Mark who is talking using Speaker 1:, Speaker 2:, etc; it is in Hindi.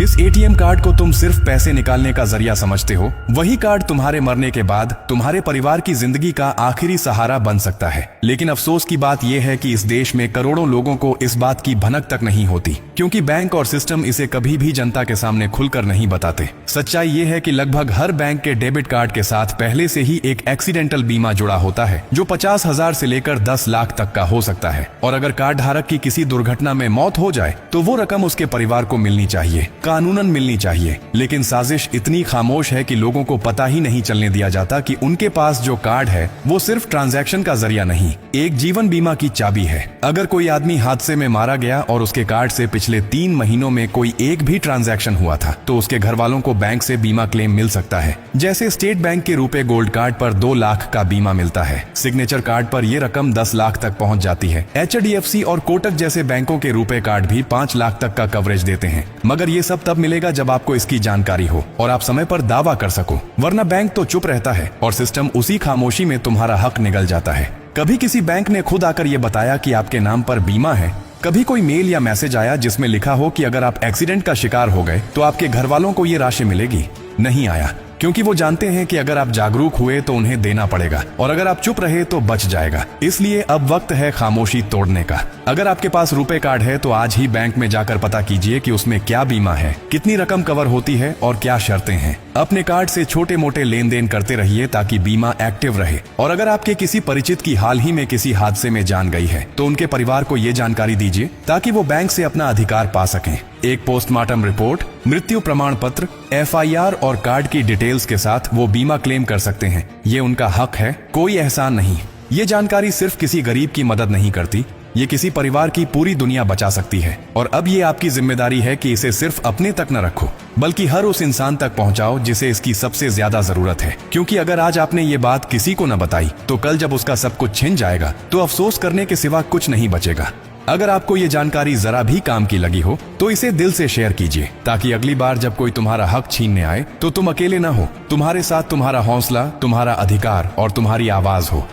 Speaker 1: जिस एटीएम कार्ड को तुम सिर्फ पैसे निकालने का जरिया समझते हो, वही कार्ड तुम्हारे मरने के बाद तुम्हारे परिवार की जिंदगी का आखिरी सहारा बन सकता है। लेकिन अफसोस की बात यह है कि इस देश में करोड़ों लोगों को इस बात की भनक तक नहीं होती, क्योंकि बैंक और सिस्टम इसे कभी भी जनता के सामने खुलकर नहीं बताते। सच्चाई ये है कि लगभग हर बैंक के डेबिट कार्ड के साथ पहले से ही एक एक्सीडेंटल बीमा जुड़ा होता है, जो 50,000 से लेकर 10 लाख तक का हो सकता है। और अगर कार्ड धारक की किसी दुर्घटना में मौत हो जाए तो वो रकम उसके परिवार को मिलनी चाहिए, कानूनन मिलनी चाहिए। लेकिन साजिश इतनी खामोश है कि लोगों को पता ही नहीं चलने दिया जाता कि उनके पास जो कार्ड है वो सिर्फ ट्रांजैक्शन का जरिया नहीं, एक जीवन बीमा की चाबी है। अगर कोई आदमी हादसे में मारा गया और उसके कार्ड से पिछले 3 महीनों में कोई एक भी ट्रांजैक्शन हुआ था, तो उसके घर वालों को बैंक से बीमा क्लेम मिल सकता है। जैसे स्टेट बैंक के रुपए गोल्ड कार्ड पर 2 लाख का बीमा मिलता है, सिग्नेचर कार्ड पर यह रकम 10 लाख तक पहुंच जाती है। HDFC और कोटक जैसे बैंकों के रुपए कार्ड भी 5 लाख तक का कवरेज देते हैं। मगर ये सब तब मिलेगा जब आपको इसकी जानकारी हो और आप समय पर दावा कर सको, वरना बैंक तो चुप रहता है और सिस्टम उसी खामोशी में तुम्हारा हक निगल जाता है। कभी किसी बैंक ने खुद आकर ये बताया कि आपके नाम पर बीमा है? कभी कोई मेल या मैसेज आया जिसमें लिखा हो कि अगर आप एक्सीडेंट का शिकार हो गए तो आपके घर वालों को ये राशि मिलेगी? नहीं आया, क्योंकि वो जानते हैं कि अगर आप जागरूक हुए तो उन्हें देना पड़ेगा और अगर आप चुप रहे तो बच जाएगा। इसलिए अब वक्त है खामोशी तोड़ने का। अगर आपके पास रुपए कार्ड है तो आज ही बैंक में जाकर पता कीजिए कि उसमें क्या बीमा है, कितनी रकम कवर होती है और क्या शर्तें हैं। अपने कार्ड से छोटे मोटे लेन देन करते रहिए ताकि बीमा एक्टिव रहे। और अगर आपके किसी परिचित की हाल ही में किसी हादसे में जान गई है तो उनके परिवार को ये जानकारी दीजिए ताकि वो बैंक से अपना अधिकार पा सकें। एक पोस्टमार्टम रिपोर्ट, मृत्यु प्रमाण पत्र, FIR और कार्ड की डिटेल्स के साथ वो बीमा क्लेम कर सकते हैं। ये उनका हक है, कोई एहसान नहीं। ये जानकारी सिर्फ किसी गरीब की मदद नहीं करती, ये किसी परिवार की पूरी दुनिया बचा सकती है। और अब ये आपकी जिम्मेदारी है कि इसे सिर्फ अपने तक न रखो, बल्कि हर उस इंसान तक पहुंचाओ जिसे इसकी सबसे ज्यादा जरूरत है। क्योंकि अगर आज आपने ये बात किसी को न बताई तो कल जब उसका सब कुछ छिन जाएगा तो अफसोस करने के सिवा कुछ नहीं बचेगा। अगर आपको ये जानकारी जरा भी काम की लगी हो तो इसे दिल से शेयर कीजिए, ताकि अगली बार जब कोई तुम्हारा हक छीनने आए तो तुम अकेले ना हो। तुम्हारे साथ तुम्हारा हौसला, तुम्हारा अधिकार और तुम्हारी आवाज हो।